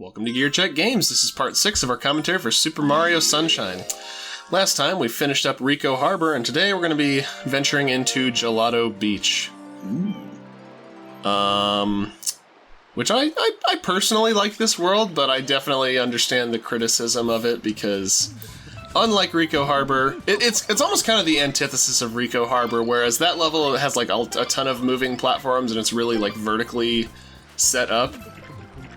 Welcome to Gear Check Games. This is part 6 of our commentary for Super Mario Sunshine. Last time we finished up Rico Harbor, and today we're going to be venturing into Gelato Beach. Which I personally like this world, but I definitely understand the criticism of it because, unlike Rico Harbor, it's almost kind of the antithesis of Rico Harbor, whereas that level has like a ton of moving platforms and it's really like vertically set up.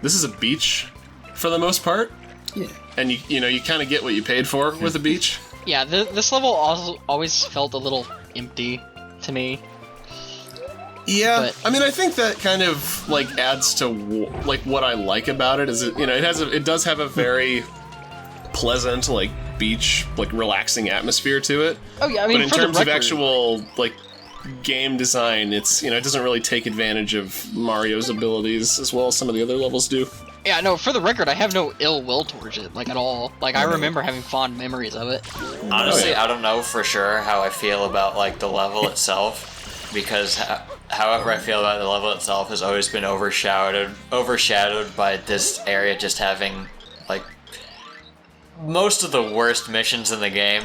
This is a beach for the most part. Yeah. And you kind of get what you paid for with a beach. Yeah, this level also always felt a little empty to me. Yeah, but I mean, I think that kind of like adds to like what I like about it is it does have a very pleasant like beach like relaxing atmosphere to it. Oh yeah, I mean, but in terms of actual like game design, it's it doesn't really take advantage of Mario's abilities as well as some of the other levels do. Yeah, no, for the record, I have no ill will towards it, like, at all. Like, I remember having fond memories of it. Honestly, I don't know for sure how I feel about, like, the level itself, because however I feel about the level itself has always been overshadowed by this area just having, like, most of the worst missions in the game.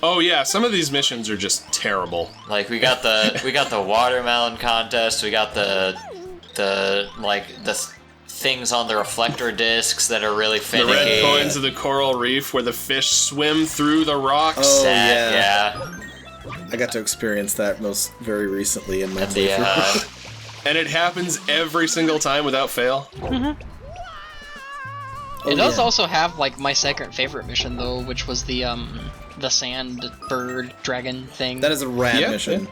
Oh yeah, some of these missions are just terrible. Like, we got the watermelon contest, we got the things on the reflector discs that are really finicky. The red coins of the coral reef where the fish swim through the rocks. Oh, yeah. I got to experience that very recently in my playthrough. And it happens every single time without fail. Mm-hmm. It does also have, like, my second favorite mission, though, which was the sand bird dragon thing. That is a rad mission.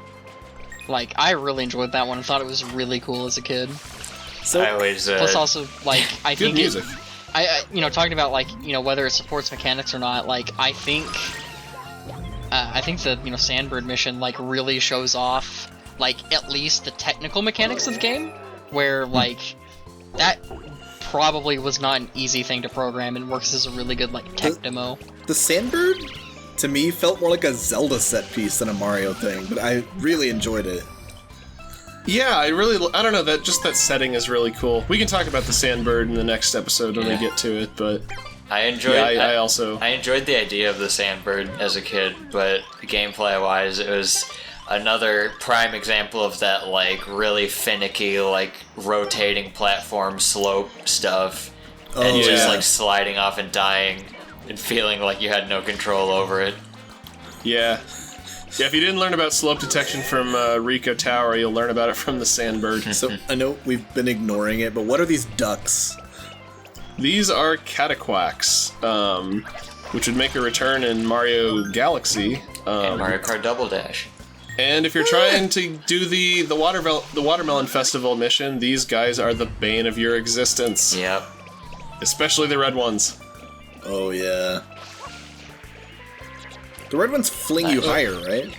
Like, I really enjoyed that one and thought it was really cool as a kid. So, plus also, like, I good think music. Talking about, like, whether it supports mechanics or not, like, I think the, Sandbird mission, like, really shows off, like, at least the technical mechanics of the game, where, like, that probably was not an easy thing to program and works as a really good, like, tech demo. The Sandbird, to me, felt more like a Zelda set piece than a Mario thing, but I really enjoyed it. Yeah, I don't know, that setting is really cool. We can talk about the Sandbird in the next episode when we get to it, but I enjoyed the idea of the Sandbird as a kid, but gameplay-wise, it was another prime example of that, like, really finicky, like, rotating platform slope stuff, and just, like, sliding off and dying, and feeling like you had no control over it. Yeah. Yeah, if you didn't learn about slope detection from Rico Tower, you'll learn about it from the Sandbird. So, I know we've been ignoring it, but what are these ducks? These are Caterquacks, which would make a return in Mario Galaxy. And Mario Kart Double Dash. And if you're trying to do the Watermelon Festival mission, these guys are the bane of your existence. Yep. Especially the red ones. Oh, yeah. The red ones fling you higher, right?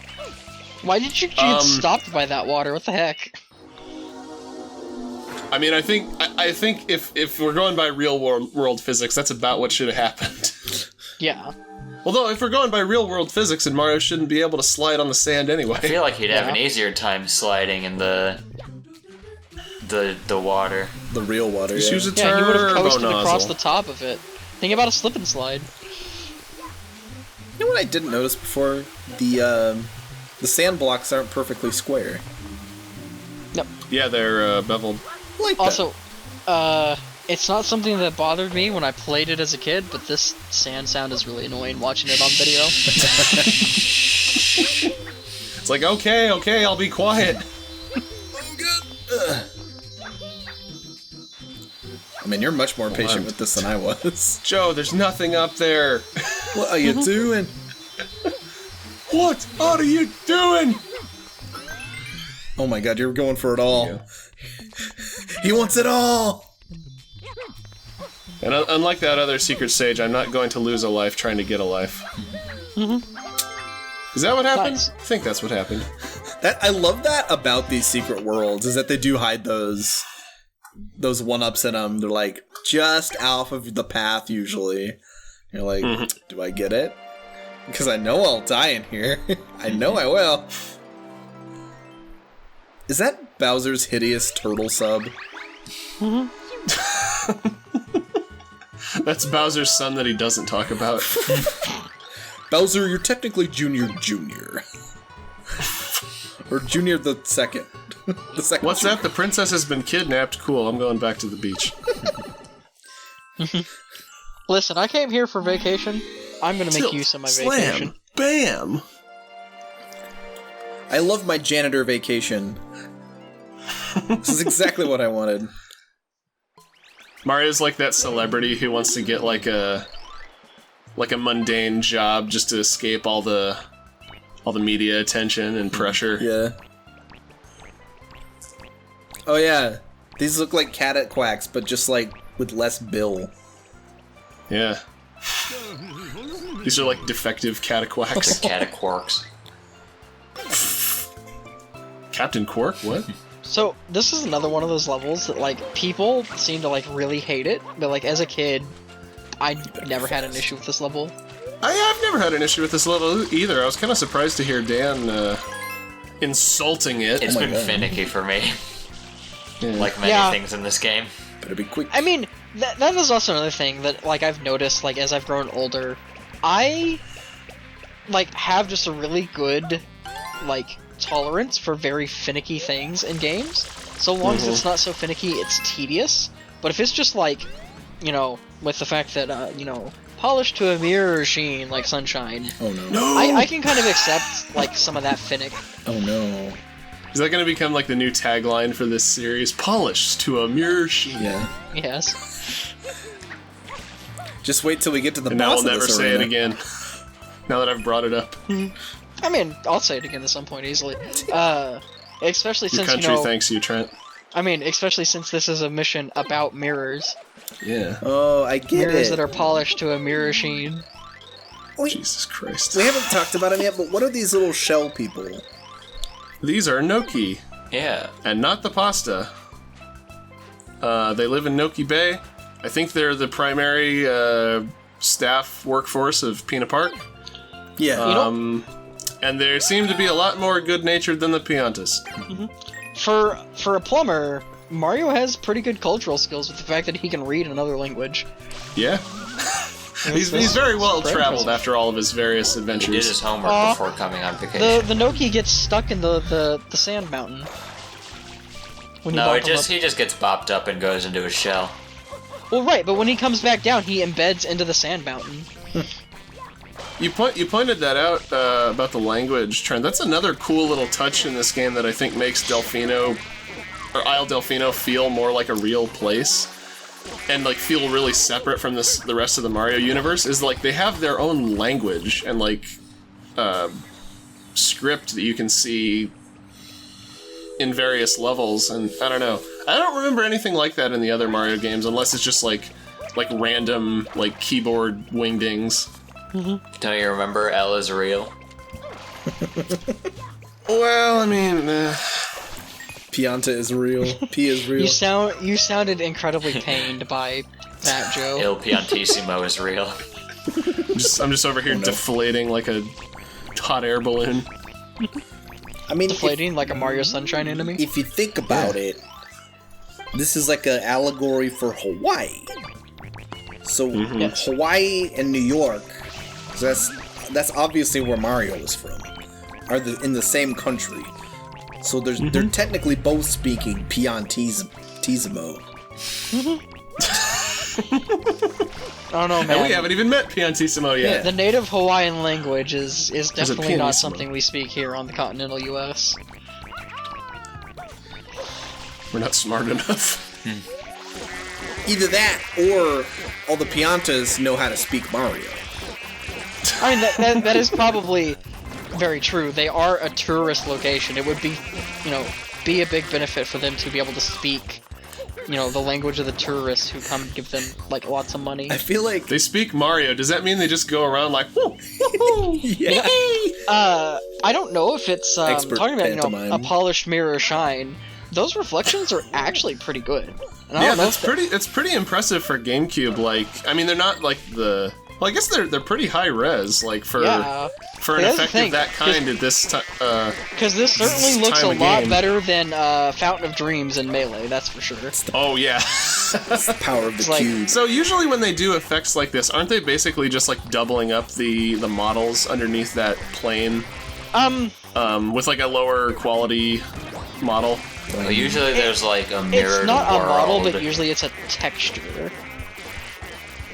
Why did you get stopped by that water? What the heck? I mean, I think if we're going by real world physics, that's about what should have happened. Yeah. Although, if we're going by real world physics, then Mario shouldn't be able to slide on the sand anyway. I feel like he'd have an easier time sliding in the water. The real water, Just use a he would have coasted nozzle across the top of it. Think about a slip and slide. You know what I didn't notice before? The sand blocks aren't perfectly square. No. Yeah, they're beveled. Like also, it's not something that bothered me when I played it as a kid, but this sand sound is really annoying watching it on video. It's like, okay, I'll be quiet. I mean, you're much more patient with this than I was. Joe, there's nothing up there. What are you doing? What are you doing? Oh my god, you're going for it all. Yeah. He wants it all! And unlike that other secret stage, I'm not going to lose a life trying to get a life. Is that what happened? Nice. I think that's what happened. I love that about these secret worlds, is that they do hide those one-ups in them. They're like, just off of the path, usually. You're like, do I get it? Because I know I'll die in here. I know I will. Is that Bowser's hideous turtle sub? That's Bowser's son that he doesn't talk about. Bowser, you're technically Junior. Or Junior the second. The second. What's that? The princess has been kidnapped? Cool, I'm going back to the beach. Listen, I came here for vacation. I'm gonna make use of my vacation. Bam! I love my janitor vacation. This is exactly what I wanted. Mario's like that celebrity who wants to get like a mundane job just to escape all the media attention and pressure. Yeah. Oh yeah, these look like cat quacks, but just like with less bill. Yeah. These are like defective cataquacks. Cataquarks. Captain Quark? What? So, this is another one of those levels that, like, people seem to, like, really hate it, but, like, as a kid, I never had an issue with this level. I've never had an issue with this level either. I was kind of surprised to hear Dan insulting it. It's been finicky for me. Yeah. Like many things in this game. Better be quick. I mean, that is also another thing that, like, I've noticed, like, as I've grown older, I, like, have just a really good, like, tolerance for very finicky things in games. So long as it's not so finicky, it's tedious. But if it's just, like, you know, with the fact that, you know, polished to a mirror sheen like sunshine. Oh no. No! I can kind of accept, like, some of that finnick. Oh no. Is that going to become like the new tagline for this series? Polished to a mirror sheen. Yeah. Yes. Just wait till we get to the And now boss I'll of never this say arena. it again. Now that I've brought it up. I mean, I'll say it again at some point easily. Especially Your since, country you know... thanks you, Trent. I mean, especially since this is a mission about mirrors. Yeah. Oh, I get Mirrors it. that are polished to a mirror sheen. Jesus Christ. We haven't talked about them yet, but what are these little shell people? These are Noki, Yeah. and not the pasta. They live in Noki Bay. I think they're the primary staff workforce of Pina Park. Yeah. And they seem to be a lot more good-natured than the Piantas. For a plumber, Mario has pretty good cultural skills with the fact that he can read another language. Yeah. He's very well traveled after all of his various adventures. He did his homework before coming on vacation. The Noki gets stuck in the sand mountain. When you No, bump him up. he just gets bopped up and goes into his shell. Well, right, but when he comes back down, he embeds into the sand mountain. You pointed that out about the language, Trent. That's another cool little touch in this game that I think makes Delfino, or Isle Delfino, feel more like a real place, and like feel really separate from the rest of the Mario universe. Is like they have their own language and like script that you can see in various levels, and I don't know. I don't remember anything like that in the other Mario games, unless it's just like random like keyboard wingdings. Don't you remember L is real? Well, I mean, Pianta is real. P is real. You sounded incredibly pained by that, Joe. Il Piantissimo is real. I'm just over here deflating like a hot air balloon. I mean, Deflating like a Mario Sunshine enemy. if you think about it, this is like an allegory for Hawaii. So Hawaii and New York, so that's obviously where Mario is from, are in the same country. So they're technically both speaking Piantissimo. I don't know, man. And we haven't even met Piantissimo yet. The native Hawaiian language is definitely not pianissimo? something we speak here on the continental U.S. We're not smart enough. Either that, or all the Piantas know how to speak Mario. I mean, that is probably very true. They are a tourist location. It would be, be a big benefit for them to be able to speak, the language of the tourists who come and give them, like, lots of money. I feel like They speak Mario. Does that mean they just go around like, woo, woo, yeah. I don't know if it's, Expert talking about, pantomime. a polished mirror shine. Those reflections are actually pretty good. And I Yeah, don't know that's if it's pretty impressive for GameCube. Like, I mean, they're not like the Well, I guess they're pretty high res, like for Yeah. an That's the effective thing, that kind at this time. Because this certainly This looks time a of lot game. better than Fountain of Dreams and Melee, that's for sure. Oh yeah. It's the power of the It's like- cube. So usually when they do effects like this, aren't they basically just like doubling up the models underneath that plane? With like a lower quality model. Well, usually there's like a mirrored It's not world. a model, but usually it's a texture.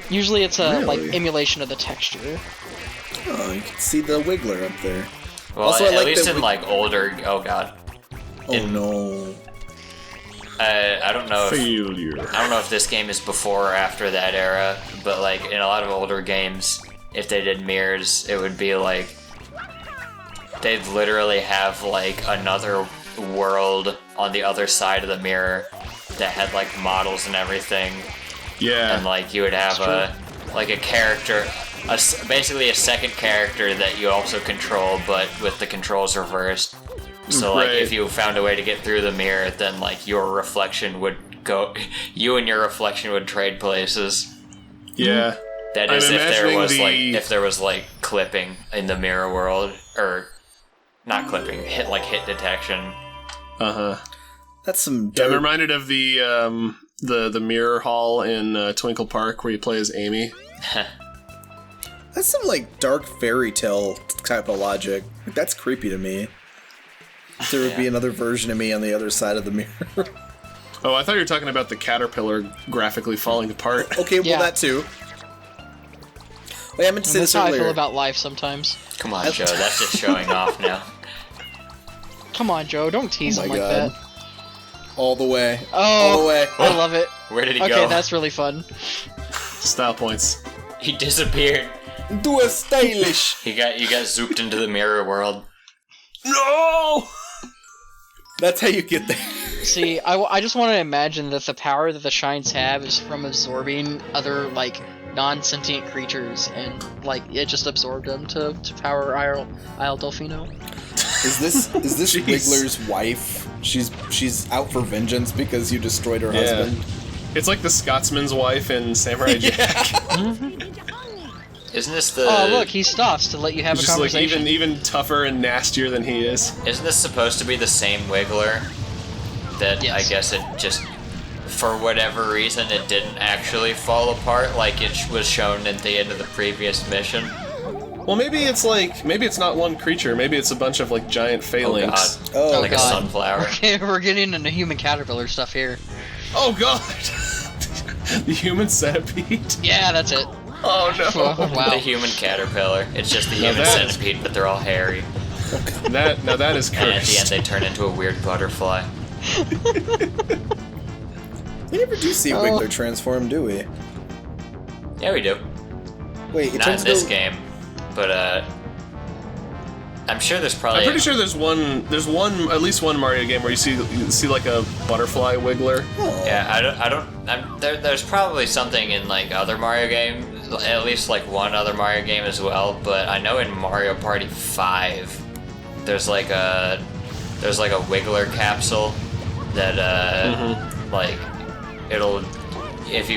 Usually it's a like Really? emulation of the texture. Oh, you can see the Wiggler up there. Well, Also, I at like least that in like older. Oh god. Oh no. I don't know. Failure. I don't know if this game is before or after that era, but like in a lot of older games, if they did mirrors, it would be like they'd literally have like another world on the other side of the mirror that had like models and everything, Yeah. and like you would have a character, basically a second character that you also control, but with the controls reversed. So like Right. if you found a way to get through the mirror, then like your reflection would go, you and your reflection would trade places. Yeah. That I'm is imagining if there was like clipping in the mirror world, or not clipping, hit detection. Uh-huh. That's some Yeah, I'm dirt. reminded of the mirror hall in Twinkle Park where you play as Amy. That's some like dark fairy tale type of logic. That's creepy to me. There would be another version of me on the other side of the mirror. Oh, I thought you were talking about the Caterkiller graphically falling apart. Okay, well Yeah. that too. Wait, I meant to say That's this how I feel earlier. about life sometimes. Come on, Joe, that's just showing off now. Come on, Joe, don't tease Oh him my like God. that. All the way. Oh, All the way. I love it. Where did he Okay, go? that's really fun. Style points. He disappeared. Do a stylish. You got zooped into the mirror world. No! That's how you get there. See, I just want to imagine that the power that the Shines have is from absorbing other, like, non-sentient creatures, and, like, it just absorbed them to power Isle Delfino. Is this Jeez. Wiggler's wife? She's out for vengeance because you destroyed her husband. It's like the Scotsman's wife in Samurai Jack. Isn't this the? Oh, look, he stops to let you have a Just like conversation. even tougher and nastier than he is. Isn't this supposed to be the same Wiggler? That Yes. I guess it just, for whatever reason, it didn't actually fall apart like it was shown at the end of the previous mission. Well, maybe it's not one creature. Maybe it's a bunch of like giant Oh phalanx. god, Oh, like a God. sunflower. Okay, we're getting into human caterpillar stuff here. Oh god! The human centipede. Yeah, that's it. Oh no! Wow. The human caterpillar. It's just the Now human that is- centipede, but they're all hairy. That is And at the end, cursed. they turn into a weird butterfly. We never do see Oh. Wiggler transform, do we? Yeah, we do. Wait, it Not turns in this into- game, but I'm sure there's I'm probably. pretty sure there's at least one Mario game where you see like a butterfly wiggler. Oh. Yeah, there's probably something in like other Mario games, at least like one other Mario game as well. But I know in Mario Party 5, there's like a Wiggler capsule that like it'll. If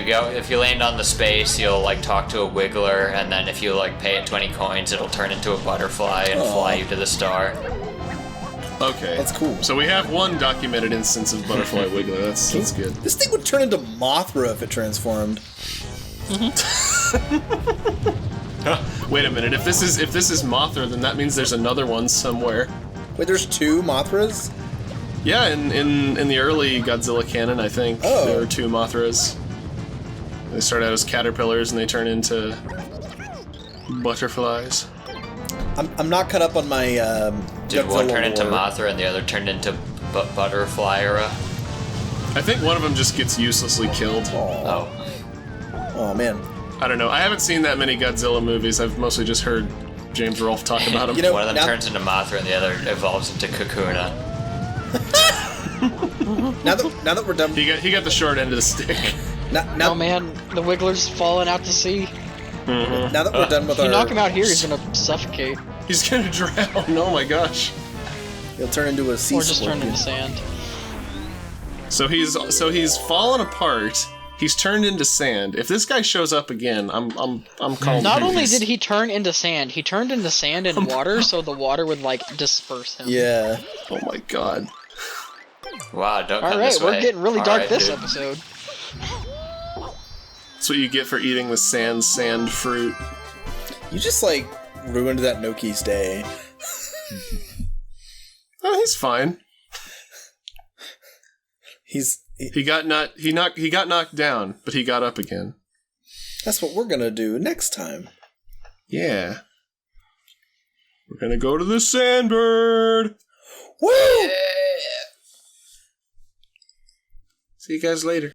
you land on the space, you'll like talk to a Wiggler, and then if you like pay it 20 coins, it'll turn into a butterfly and fly you to the star. Okay, That's cool. So we have one documented instance of butterfly wiggler. That's good. This thing would turn into Mothra if it transformed. Wait a minute. If this is Mothra, then that means there's another one somewhere. Wait, there's two Mothras? Yeah, in the early Godzilla canon, I think Oh. there were two Mothras. They start out as caterpillars and they turn into butterflies. I'm not caught up on my Did one Godzilla turn into lore. Mothra and the other turned into Butterflyera? I think one of them just gets uselessly killed. Oh. Oh man. I don't know. I haven't seen that many Godzilla movies. I've mostly just heard James Rolfe talk about them. You know, One of them now- turns into Mothra and the other evolves into Kakuna. Now that we're done, he got the short end of the stick. now Oh man, the Wiggler's falling out to sea. that we're done with If you our, knock him out here, he's gonna suffocate. He's gonna drown. Oh my gosh. he'll turn into a sea Or just turn scorpion. into sand. So he's fallen apart, He's turned into sand. If this guy shows up again, I'm calling. Not only movies. did he turn into sand, he turned into sand and water, so the water would like disperse him. Yeah. Oh my god. Wow, don't come All right, this we're way. getting really All dark right, this dude. episode. That's what you get for eating the sand fruit. You just, like, ruined that Noki's day. Oh, he's fine. He got knocked down, but he got up again. That's what we're gonna do next time. Yeah. We're gonna go to the Sandbird. Woo! See you guys later.